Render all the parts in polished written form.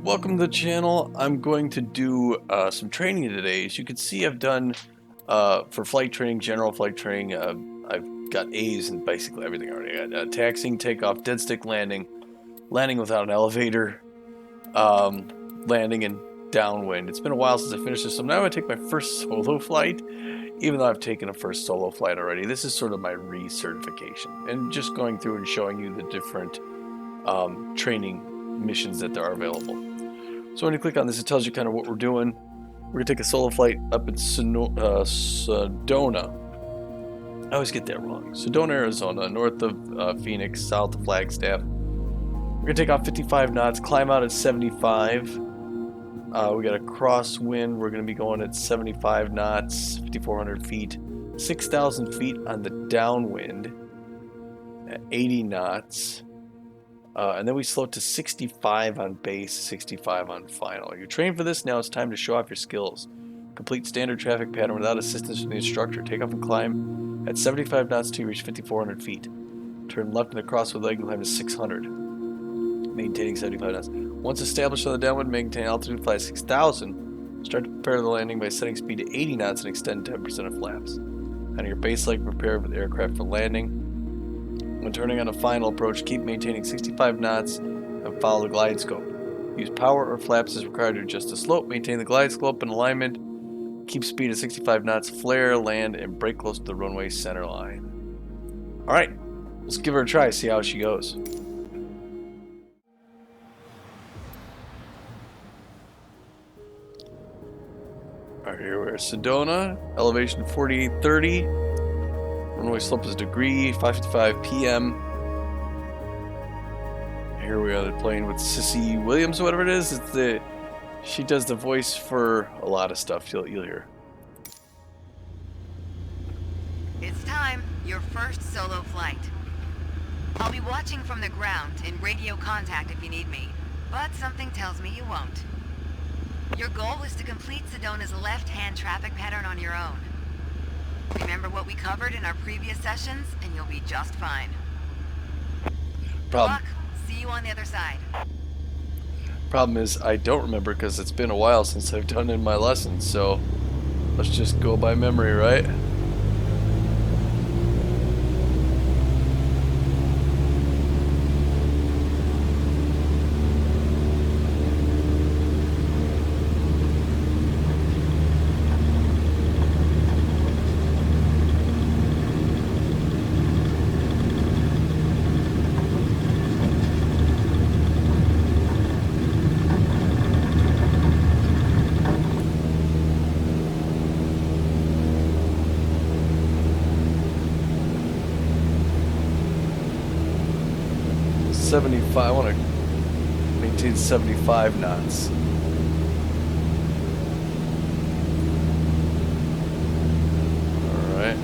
welcome to the channel. I'm going to do some training today. As you can see, I've done for flight training, general flight training. I've got A's in basically everything already. I got taxiing, takeoff, dead stick landing, landing without an elevator, landing in downwind. It's been a while since I finished this, so now I'm going to take my first solo flight, even though I've taken a first solo flight already. This is sort of my recertification, and just going through and showing you the different training missions that there are available. So when you click on this, it tells you kind of what we're doing. We're going to take a solo flight up in Sedona. I always get that wrong. Sedona, Arizona, north of Phoenix, south of Flagstaff. We're going to take off 55 knots, climb out at 75. We got a crosswind. We're going to be going at 75 knots, 5,400 feet, 6,000 feet on the downwind, at 80 knots. And then we slow to 65 on base, 65 on final. You're trained for this, now it's time to show off your skills. Complete standard traffic pattern without assistance from the instructor. Take off and climb at 75 knots till you reach 5,400 feet. Turn left in the crosswind leg and climb to 600, maintaining 75 knots. Once established on the downwind, maintain altitude, fly 6,000. Start to prepare the landing by setting speed to 80 knots and extend 10% of flaps. On your base leg, prepare with the aircraft for landing. When turning on a final approach, keep maintaining 65 knots and follow the glide scope. Use power or flaps as required to adjust the slope. Maintain the glide slope in alignment. Keep speed at 65 knots. Flare, land, and brake close to the runway center line. Alright, let's give her a try, see how she goes. Alright, here we are. Sedona, elevation 4830. Runway slope is degree, 5:55 p.m. Here we are, the plane with Sissy Williams, or whatever it is. She does the voice for a lot of stuff. You'll hear. It's time. Your first solo flight. I'll be watching from the ground in radio contact if you need me, but something tells me you won't. Your goal is to complete Sedona's left-hand traffic pattern on your own. Remember what we covered in our previous sessions, and you'll be just fine. Problem. Good luck. See you on the other side. Problem is, I don't remember because it's been a while since I've done in my lessons, so let's just go by memory, right? I want to maintain 75 knots. Alright.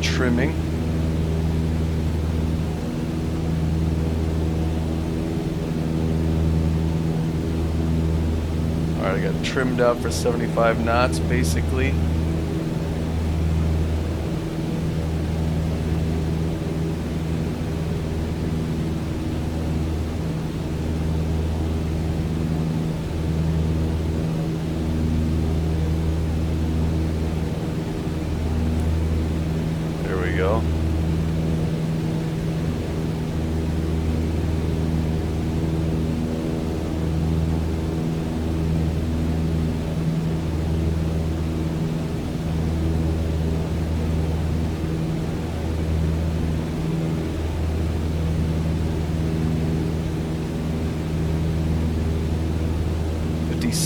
Trimming. Alright, I got trimmed out for 75 knots basically. Go.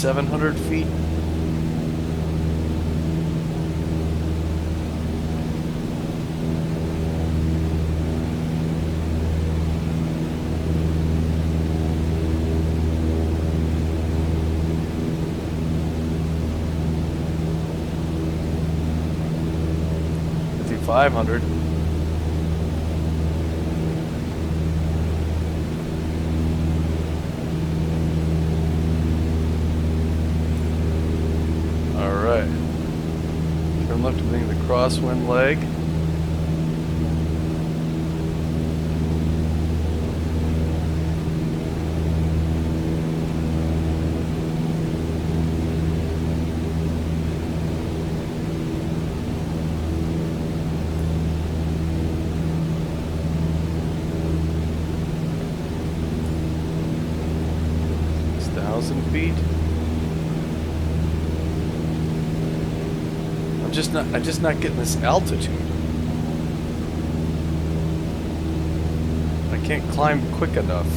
$5,700 feet. $5,500. All right. Turn left to the crosswind leg. feet. I'm just not getting this altitude. I can't climb quick enough.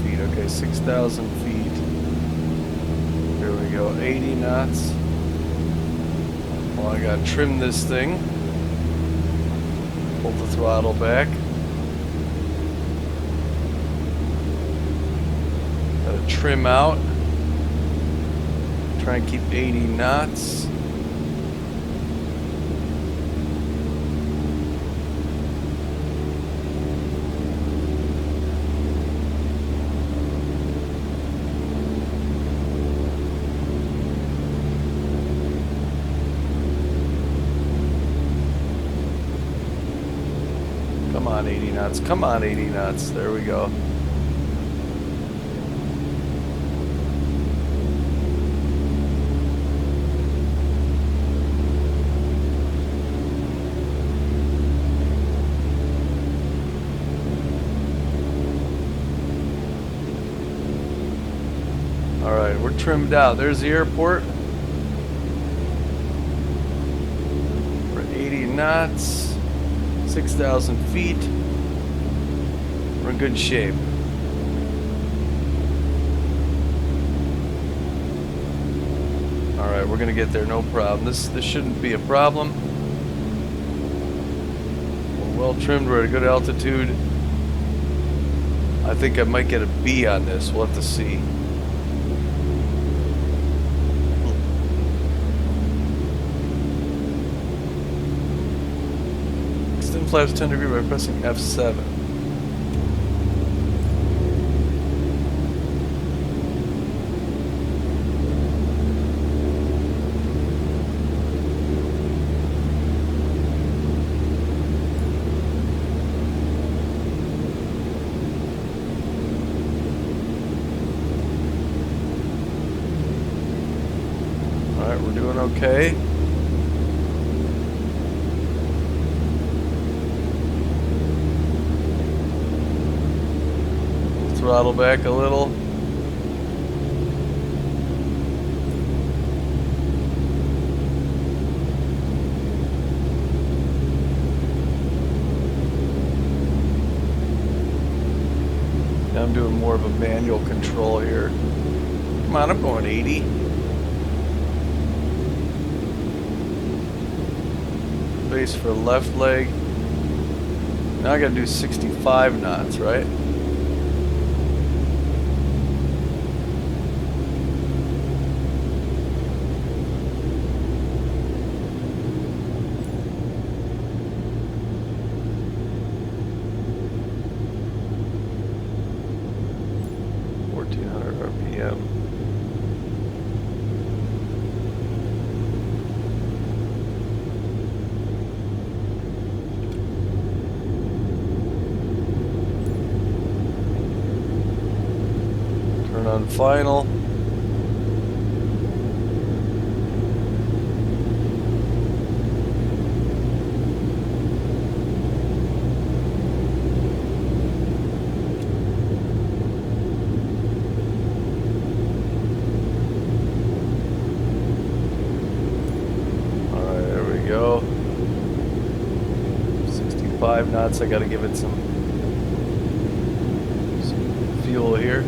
Feet. Okay, 6,000 feet. Here we go. 80 knots. Well, I gotta trim this thing. Pull the throttle back. Gotta trim out. Try and keep 80 knots. Come on, 80 knots. Come on, 80 knots. There we go. All right, we're trimmed out. There's the airport. For 80 knots. 6,000 feet. We're in good shape. Alright, we're gonna get there, no problem. This shouldn't be a problem. We're well trimmed, we're at a good altitude. I think I might get a B on this, we'll have to see. Flaps 10 degree by pressing F7. Alright, we're doing okay. Throttle back a little. Now I'm doing more of a manual control here. Come on, I'm going 80. Base for left leg. Now I gotta do 65 knots, right? RPM. Turn on final. Go 65 knots. I gotta give it some fuel here.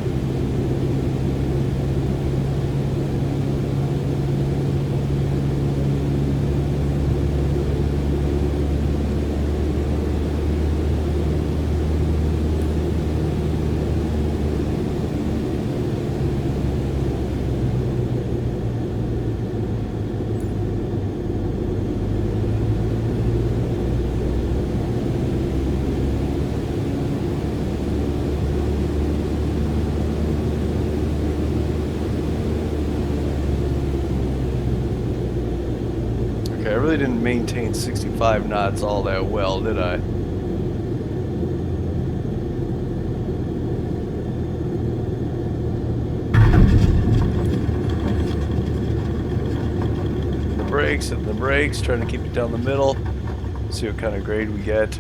really didn't maintain 65 knots all that well, did I? Hitting the brakes, trying to keep it down the middle. See what kind of grade we get.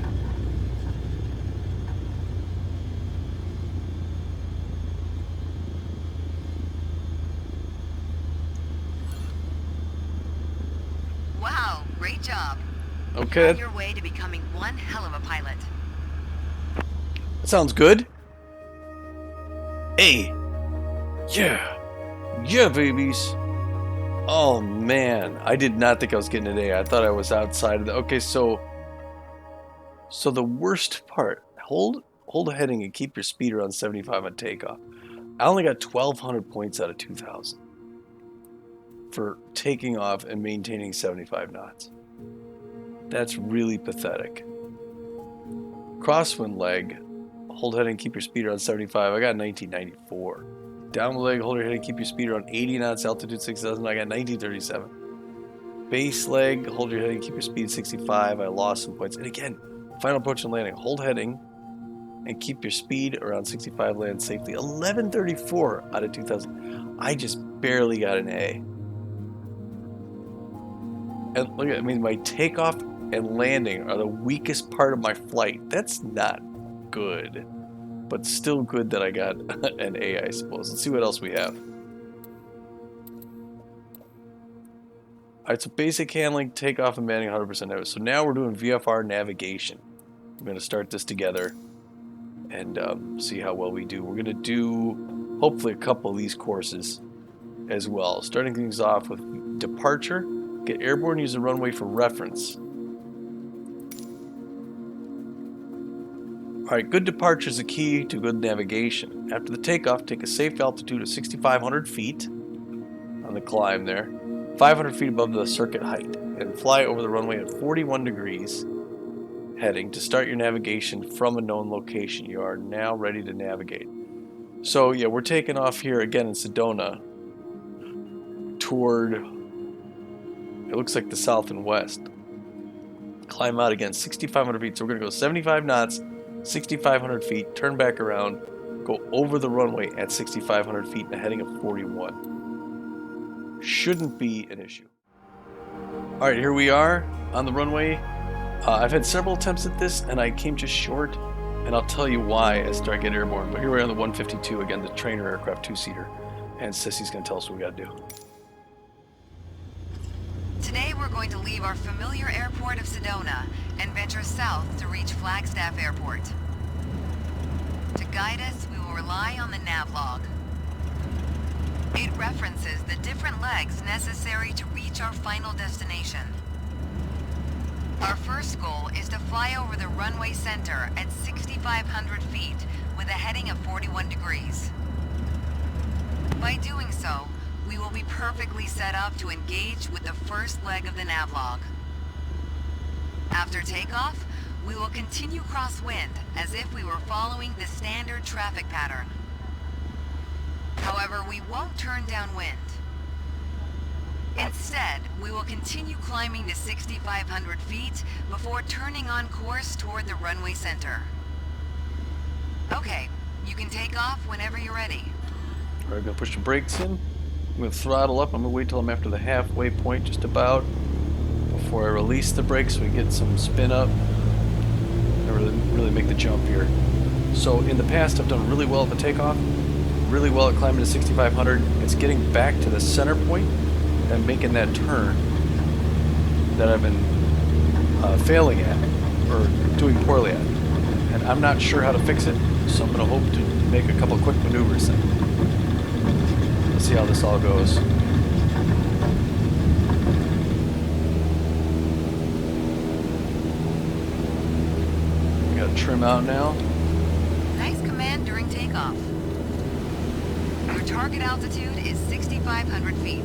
Wow, great job. Okay. You're on your way to becoming one hell of a pilot. That sounds good. A. Yeah. Yeah, babies. Oh man, I did not think I was getting an A. I thought I was outside of the. Okay, so the worst part. Hold a heading and keep your speed around 75 on takeoff. I only got 1,200 points out of 2,000 for taking off and maintaining 75 knots. That's really pathetic. Crosswind leg, hold heading, keep your speed around 75. I got 1994. Down leg, hold your heading, keep your speed around 80 knots, altitude 6,000. I got 1937. Base leg, hold your heading, keep your speed 65. I lost some points. And again, final approach and landing, hold heading and keep your speed around 65, land safely. 1134 out of 2,000. I just barely got an A. And look at, I mean, my takeoff and landing are the weakest part of my flight. That's not good, but still good that I got an A, I suppose. Let's see what else we have. All right, so basic handling, takeoff and landing 100% average. So now we're doing VFR navigation. We're going to start this together and see how well we do. We're going to do hopefully a couple of these courses as well. Starting things off with departure. Get airborne, use the runway for reference. Alright, good departure is the key to good navigation. After the takeoff, take a safe altitude of 6,500 feet on the climb there, 500 feet above the circuit height, and fly over the runway at 41 degrees heading to start your navigation from a known location. You are now ready to navigate. So yeah, we're taking off here again in Sedona toward, it looks like the south and west. Climb out again, 6,500 feet. So we're going to go 75 knots, 6,500 feet, turn back around, go over the runway at 6,500 feet and a heading of 41. Shouldn't be an issue. All right, here we are on the runway. I've had several attempts at this and I came just short, and I'll tell you why as I get airborne. But here we are on the 152, again, the trainer aircraft two-seater, and Sissy's going to tell us what we got to do. Today we're going to leave our familiar airport of Sedona and venture south to reach Flagstaff Airport. To guide us, we will rely on the nav log. It references the different legs necessary to reach our final destination. Our first goal is to fly over the runway center at 6,500 feet with a heading of 41 degrees. By doing so, we will be perfectly set up to engage with the first leg of the nav log. After takeoff, we will continue crosswind as if we were following the standard traffic pattern. However, we won't turn downwind. Instead, we will continue climbing to 6,500 feet before turning on course toward the runway center. Okay, you can take off whenever you're ready. All right, I'm going to push the brakes in. I'm going to throttle up. I'm going to wait till I'm after the halfway point just about before I release the brakes so we get some spin up and really make the jump here. So in the past I've done really well at the takeoff, really well at climbing to 6,500. It's getting back to the center point and making that turn that I've been failing at or doing poorly at. And I'm not sure how to fix it, so I'm going to hope to make a couple quick maneuvers then. Let's see how this all goes. We got to trim out now. Nice command during takeoff. Your target altitude is 6,500 feet.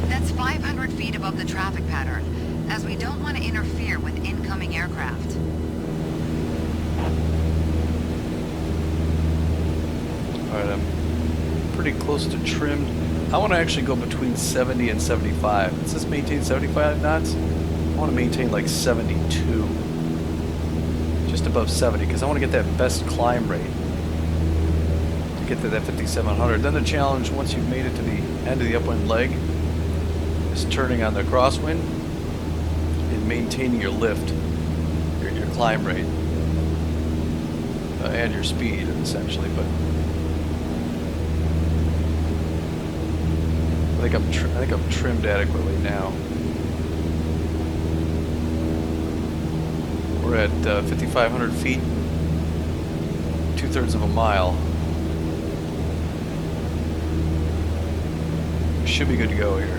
That's 500 feet above the traffic pattern, as we don't want to interfere with incoming aircraft. Alright, I'm pretty close to trimmed. I want to actually go between 70 and 75. It says maintain 75 knots. I want to maintain like 72. Just above 70, because I want to get that best climb rate. To get to that 5,700. Then the challenge, once you've made it to the end of the upwind leg, is turning on the crosswind and maintaining your lift, your climb rate, and your speed, essentially. But I think I'm trimmed adequately now. We're at 5,500 feet, 2/3 of a mile. We should be good to go here.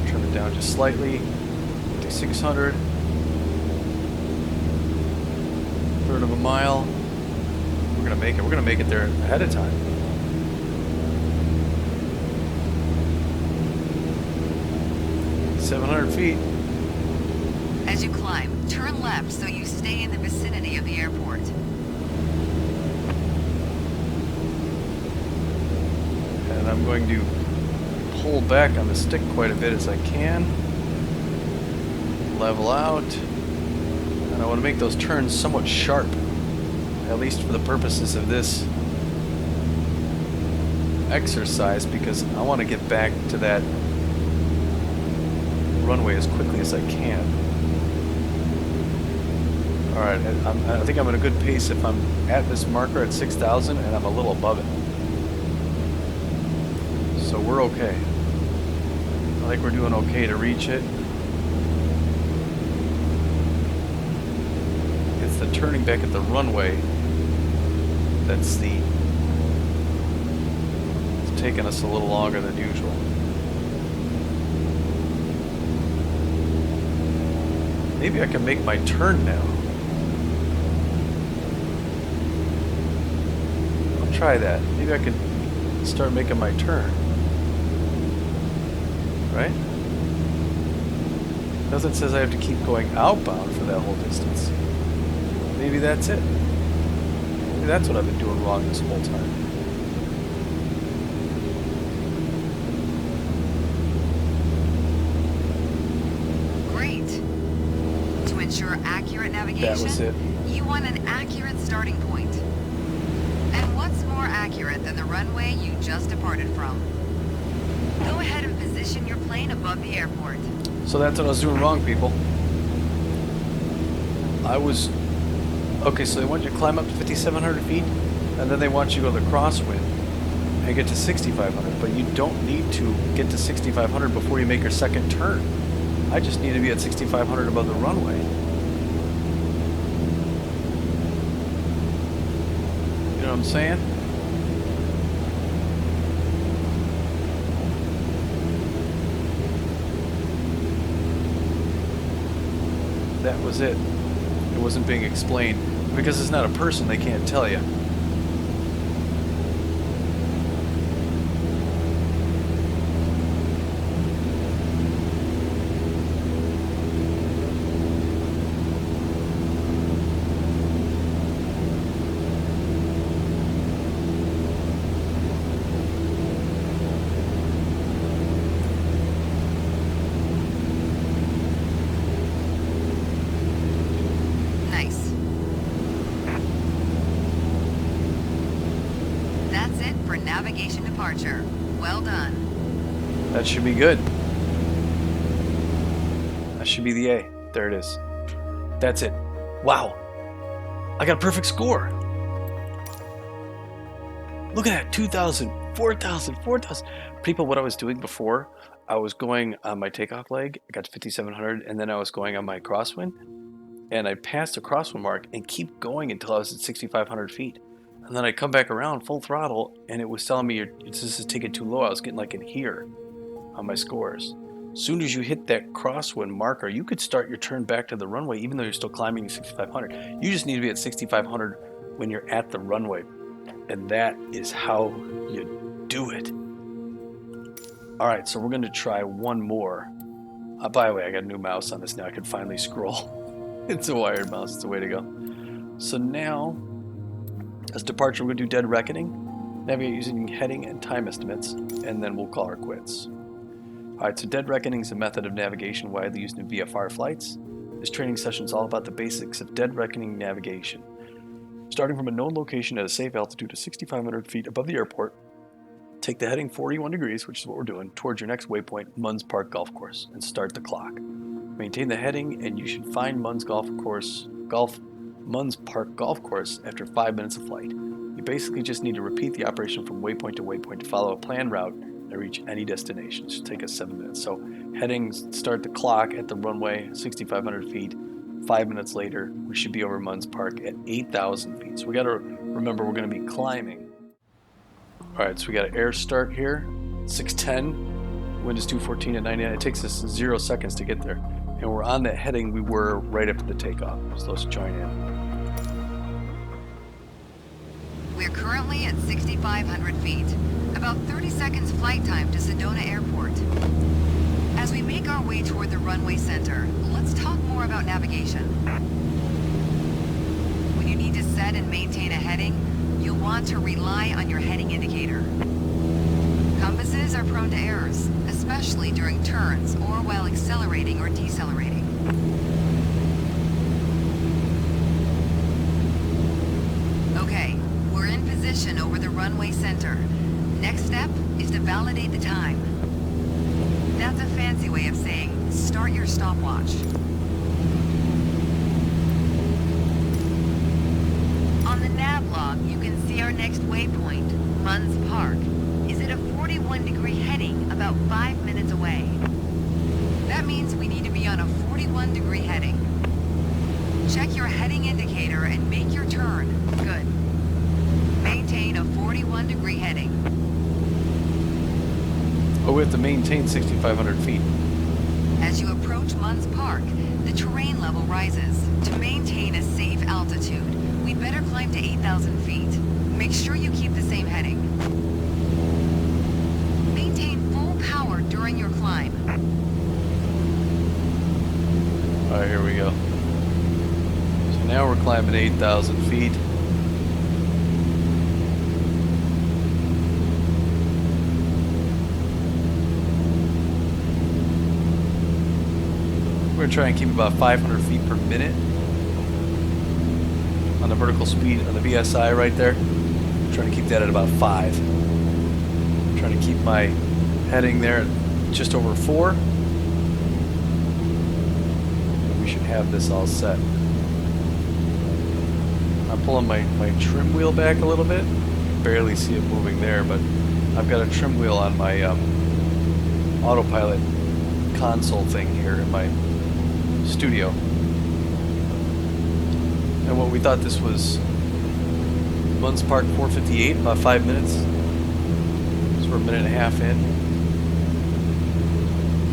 Trim it down just slightly. 5,600. 1/3 of a mile. We're gonna make it. We're gonna make it there ahead of time. $700 feet. As you climb, turn left so you stay in the vicinity of the airport. And I'm going to pull back on the stick quite a bit as I can. Level out. And I want to make those turns somewhat sharp, at least for the purposes of this exercise, because I want to get back to that runway as quickly as I can. Alright, I think I'm at a good pace if I'm at this marker at 6,000 and I'm a little above it. So we're okay. I think we're doing okay to reach it. It's the turning back at the runway that's it's taking us a little longer than usual. Maybe I can make my turn now. I'll try that. Maybe I could start making my turn. Right? Doesn't says I have to keep going outbound for that whole distance. Maybe that's it. Maybe that's what I've been doing wrong this whole time. Accurate navigation, that was it. You want an accurate starting point. And what's more accurate than the runway you just departed from? Go ahead and position your plane above the airport. So that's what I was doing wrong, people. Okay, so they want you to climb up to 5,700 feet, and then they want you to go to the crosswind and get to 6,500, but you don't need to get to 6,500 before you make your second turn. I just need to be at 6,500 above the runway. You know what I'm saying? That was it. It wasn't being explained. Because it's not a person, they can't tell you. Navigation departure. Well done. That should be good. That should be the A. There it is. That's it. Wow. I got a perfect score. Look at that. 2,000, 4,000, 4,000. People, what I was doing before, I was going on my takeoff leg. I got to 5,700, and then I was going on my crosswind. And I passed the crosswind mark and keep going until I was at 6,500 feet. And then I come back around full throttle, and it was telling me this is taking too low. I was getting like in here on my scores. As soon as you hit that crosswind marker, you could start your turn back to the runway, even though you're still climbing 6,500. You just need to be at 6,500 when you're at the runway, and that is how you do it. All right, so we're going to try one more. By the way, I got a new mouse on this now. I can finally scroll. It's a wired mouse. It's the way to go. So now, as departure, we're going to do Dead Reckoning. Navigate using heading and time estimates, and then we'll call her quits. Alright, so dead reckoning is a method of navigation widely used in VFR flights. This training session is all about the basics of dead reckoning navigation. Starting from a known location at a safe altitude of 6,500 feet above the airport, take the heading 41 degrees, which is what we're doing, towards your next waypoint, Munns Park Golf Course, and start the clock. Maintain the heading, and you should find Munns Park Golf Course after 5 minutes of flight. You basically just need to repeat the operation from waypoint to waypoint to follow a planned route and reach any destination. It should take us 7 minutes. So heading, start the clock at the runway, 6,500 feet. 5 minutes later, we should be over Munns Park at 8,000 feet. So we got to remember we're going to be climbing. All right, so we got an air start here, 610, wind is 214 at 99. It takes us 0 seconds to get there. And we're on that heading we were right after the takeoff. So let's join in. We're currently at 6,500 feet, about 30 seconds flight time to Sedona Airport. As we make our way toward the runway center, let's talk more about navigation. When you need to set and maintain a heading, you'll want to rely on your heading indicator. Compasses are prone to errors, especially during turns or while accelerating or decelerating. Okay, we're in position over the runway center. Next step is to validate the time. That's a fancy way of saying start your stopwatch. On the nav log, you can see our next waypoint, Munns Park, is at a 41-degree heading about 5 minutes away. That means we need to be on a 41-degree heading. Check your heading indicator and make your turn. Good. Maintain a 41-degree heading. Oh, we have to maintain 6,500 feet. As you approach Munns Park, the terrain level rises. To maintain a safe altitude, we'd better climb to 8,000 feet. Make sure you keep the same heading. Maintain full power during your climb. Alright, here we go. So now we're climbing 8,000 feet. We're going to try and keep about 500 feet per minute on the vertical speed on the VSI right there. I'm trying to keep that at about 5. I'm trying to keep my heading there at just over 4. We should have this all set. I'm pulling my trim wheel back a little bit. Barely see it moving there, but I've got a trim wheel on my autopilot console thing here in my studio. And what we thought this was Munns Park 458, about 5 minutes. So we're a minute and a half in.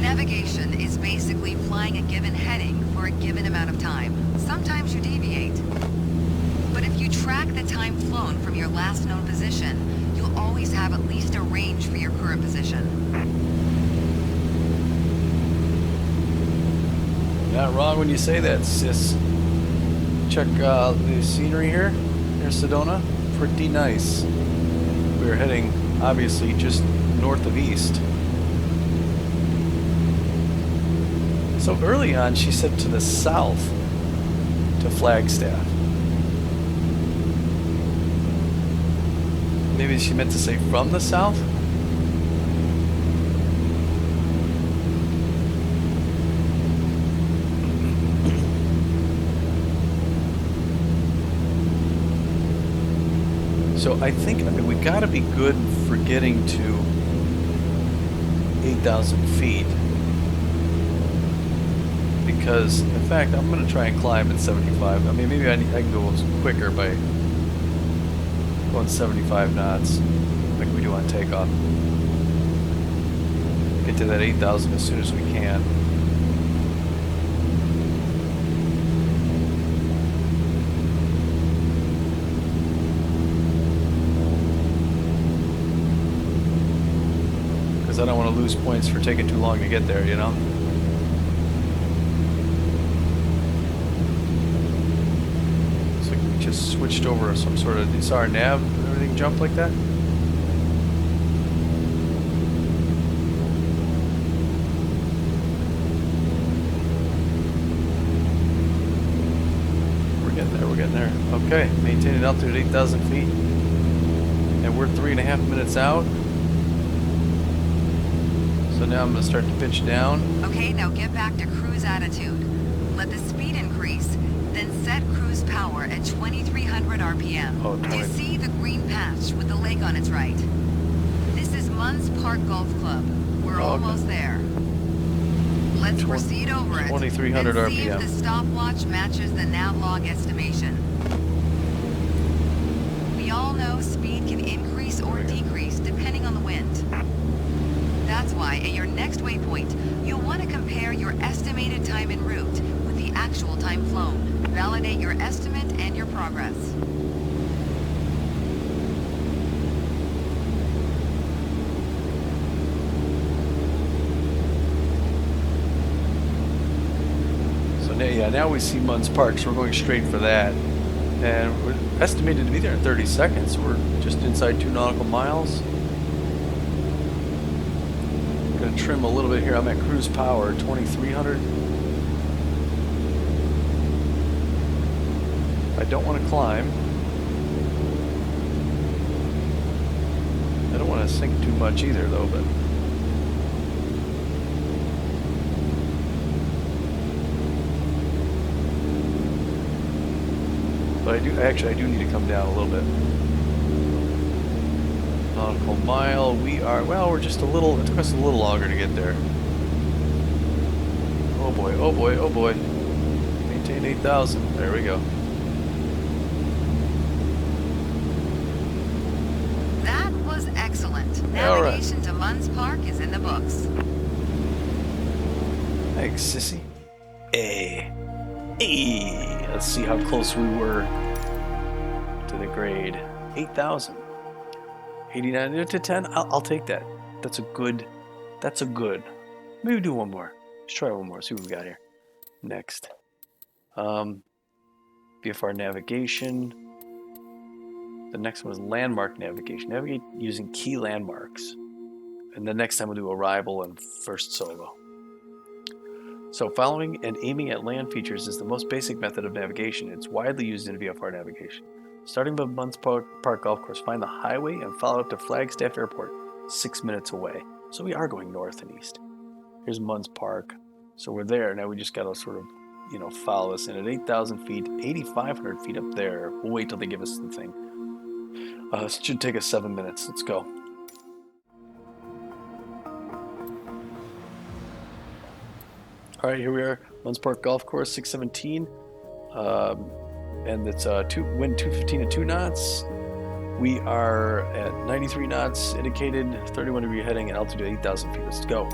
Navigation is basically flying a given heading for a given amount of time. Sometimes you deviate. But if you track the time flown from your last known position, you'll always have at least a range for your current position. Not wrong when you say that, sis. Check the scenery here near Sedona. Pretty nice. We're heading, obviously, just north of east. So early on, she said to the south to Flagstaff. Maybe she meant to say from the south? So I mean, we got to be good for getting to 8,000 feet. Because, in fact, I'm going to try and climb at 75. I mean, maybe I can go quicker by going 75 knots, like we do on takeoff. Get to that 8,000 as soon as we can. I don't want to lose points for taking too long to get there, you know? Looks like we just switched over some sort of... You saw our nav and everything jump like that? We're getting there. Okay, maintaining altitude at 8,000 feet. And we're 3.5 minutes out. So now I'm going to start to pitch down. Okay, now get back to cruise attitude. Let the speed increase, then set cruise power at 2,300 RPM. Oh, Do you see the green patch with the lake on its right? This is Munns Park Golf Club. We're almost there. Let's proceed over it. 2,300 and see RPM. if the stopwatch matches the navlog estimation. We all know speed can increase or decrease depending on the wind. That's why at your next waypoint, you'll want to compare your estimated time en route with the actual time flown. Validate your estimate and your progress. So now we see Munns Park, so we're going straight for that. And we're estimated to be there in 30 seconds. We're just inside 2 nautical miles. Gonna trim a little bit here. I'm at cruise power, 2,300. I don't want to climb. I don't want to sink too much either, though, but... But I do need to come down a little bit. Nautical mile, we're just a little, it took us a little longer to get there. Oh boy, oh boy, oh boy. Maintain 8,000, there we go. That was excellent. Navigation to Munns Park is in the books. Thanks, sissy. Hey. Let's see how close we were to the grade. 8,000. 89 to 10. I'll take that. That's a good. Maybe do one more. Let's try one more. See what we got here. Next. VFR navigation. The next one is landmark navigation. Navigate using key landmarks. And the next time we'll do arrival and first solo. So following and aiming at land features is the most basic method of navigation. It's widely used in VFR navigation. Starting with Munns Park Golf Course, find the highway and follow up to Flagstaff Airport, 6 minutes away. So we are going north and east. Here's Munns Park. So we're there. Now we just got to sort of, follow this in at 8,000 feet, 8,500 feet up there. We'll wait till they give us the thing. It should take us 7 minutes. Let's go. All right, here we are, Munns Park Golf Course, 617, and it's wind 215 at 2 knots. We are at 93 knots, indicated 31-degree heading, and altitude 8,000 feet. Let's go.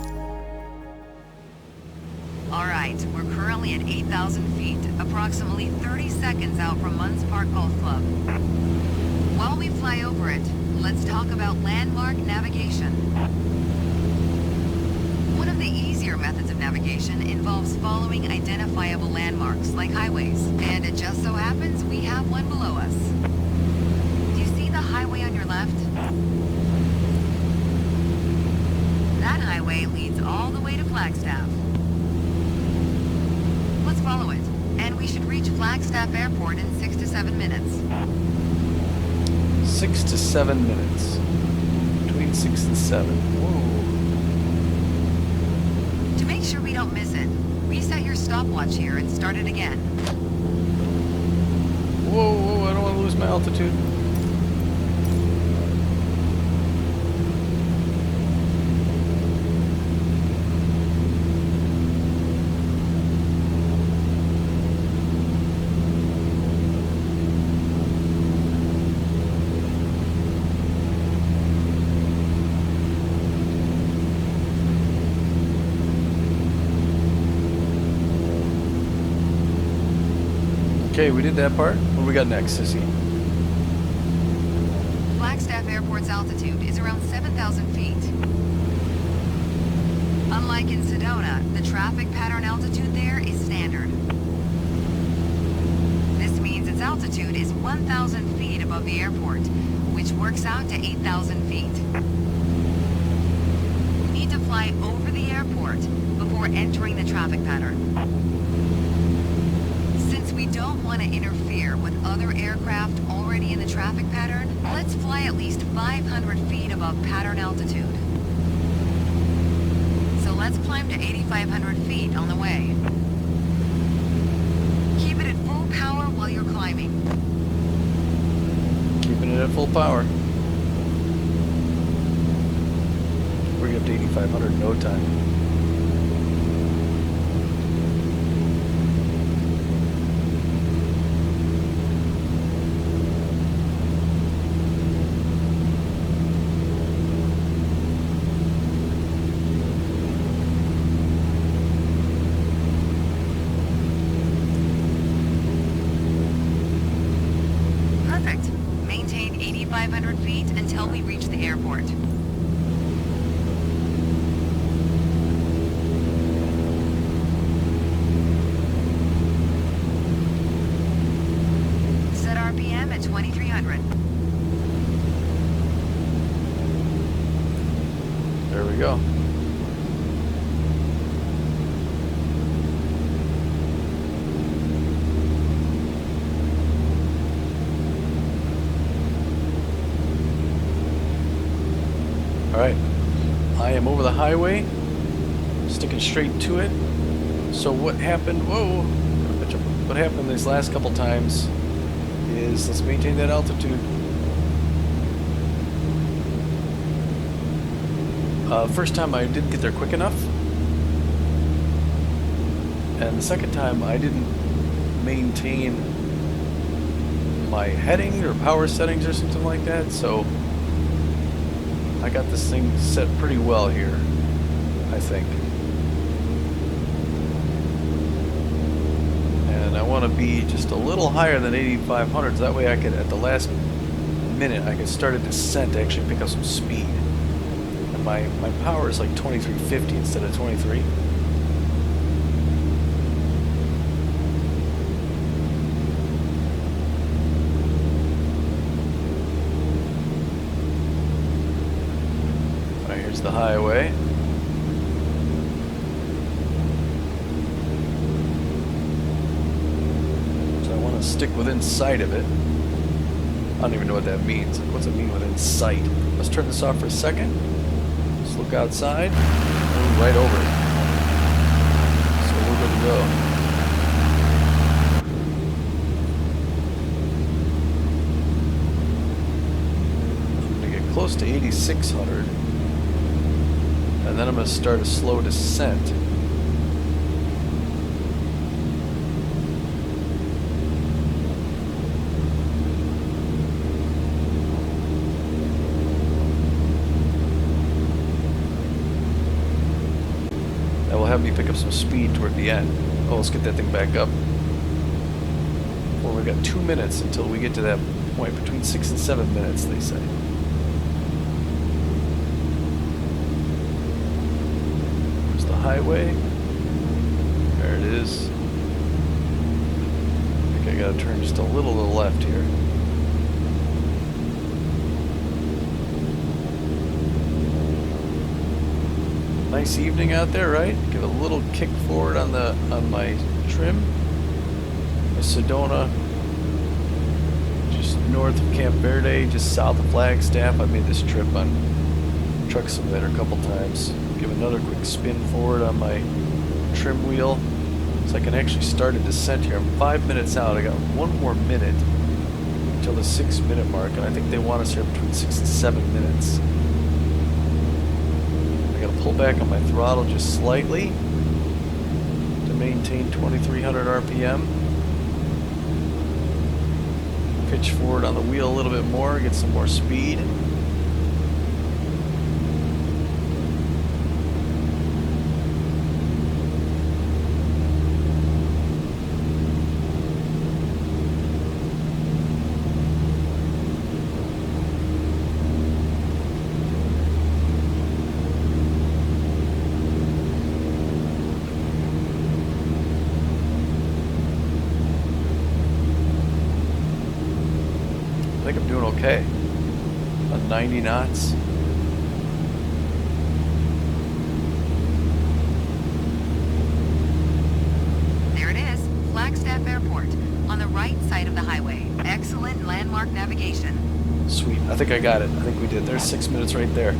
All right, we're currently at 8,000 feet, approximately 30 seconds out from Munns Park Golf Club. While we fly over it, let's talk about landmark navigation. One of the easier methods of navigation involves following identifiable landmarks like highways, and it just so happens we have one below us. Do you see the highway on your left? That highway leads all the way to Flagstaff. Let's follow it, and we should reach Flagstaff Airport in 6 to 7 minutes. 6 to 7 minutes. Between 6 and 7. Whoa. To make sure we don't miss it, reset your stopwatch here and start it again. Whoa, I don't want to lose my altitude. Okay, we did that part. What do we got next, Sissy? Flagstaff Airport's altitude is around 7,000 feet. Unlike in Sedona, the traffic pattern altitude there is standard. This means its altitude is 1,000 feet above the airport, which works out to 8,000 feet. We need to fly over the airport before entering the traffic pattern. We don't want to interfere other aircraft already in the traffic pattern, let's fly at least 500 feet above pattern altitude. So let's climb to 8,500 feet on the way. Keep it at full power while you're climbing. Keeping it at full power. We're going to get up to 8,500 in no time. Perfect. Maintain 8,500 feet until we reach the airport. Set RPM at 2,300. There we go. Alright, I am over the highway, sticking straight to it. So what happened, what happened these last couple times is, let's maintain that altitude. First time I didn't get there quick enough, and the second time I didn't maintain my heading or power settings or something like that, so I got this thing set pretty well here, I think. And I want to be just a little higher than 8,500, so that way I could, at the last minute, I could start a descent to actually pick up some speed. And my power is like 2350 instead of 23. The highway. So I want to stick within sight of it. I don't even know what that means. What's it mean within sight? Let's turn this off for a second. Let's look outside. Oh, right over it. So we're good to go. I'm going to get close to 8,600. And then I'm going to start a slow descent. That will have me pick up some speed toward the end. Oh, let's get that thing back up. Well, we've got 2 minutes until we get to that point. Between 6 and 7 minutes, they say. Highway. There it is. I think I gotta turn just a little to the left here. Nice evening out there, right? Give a little kick forward on my trim. The Sedona, just north of Camp Verde, just south of Flagstaff. I made this trip on Truck Simulator a couple times. Give another quick spin forward on my trim wheel so I can actually start a descent here. I'm 5 minutes out. I got 1 more minute until the 6 minute mark, and I think they want us here between 6 and 7 minutes. I gotta pull back on my throttle just slightly to maintain 2,300 RPM. Pitch forward on the wheel a little bit more, get some more speed. I think I'm doing okay. On 90 knots. There it is. Flagstaff Flagstaff Airport, on the right side of the highway. Excellent landmark navigation. Sweet. I think I got it. I think we did. There's 6 minutes right there.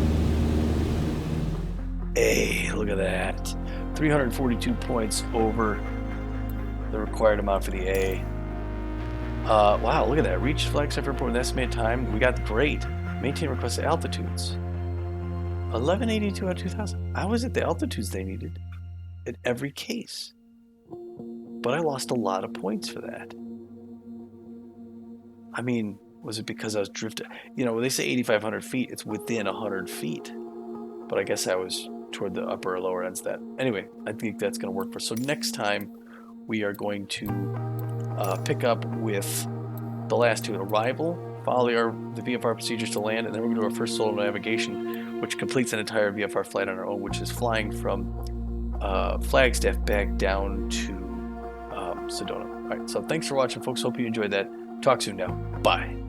Hey, look at that. 342 points over the required amount for the A. Wow, look at that. Reached Flagstaff Airport with estimated time. We got great. Maintain requested altitudes. 1182 out of 2000. I was at the altitudes they needed in every case. But I lost a lot of points for that. I mean, was it because I was drifting? You know, when they say 8,500 feet, it's within 100 feet. But I guess I was toward the upper or lower ends of that. Anyway, I think that's going to work for us. So next time, we are going to pick up with the last two. Arrival, follow the VFR procedures to land, and then we're going to do our first solo navigation, which completes an entire VFR flight on our own, which is flying from Flagstaff back down to Sedona. All right, so thanks for watching, folks. Hope you enjoyed that. Talk soon now. Bye.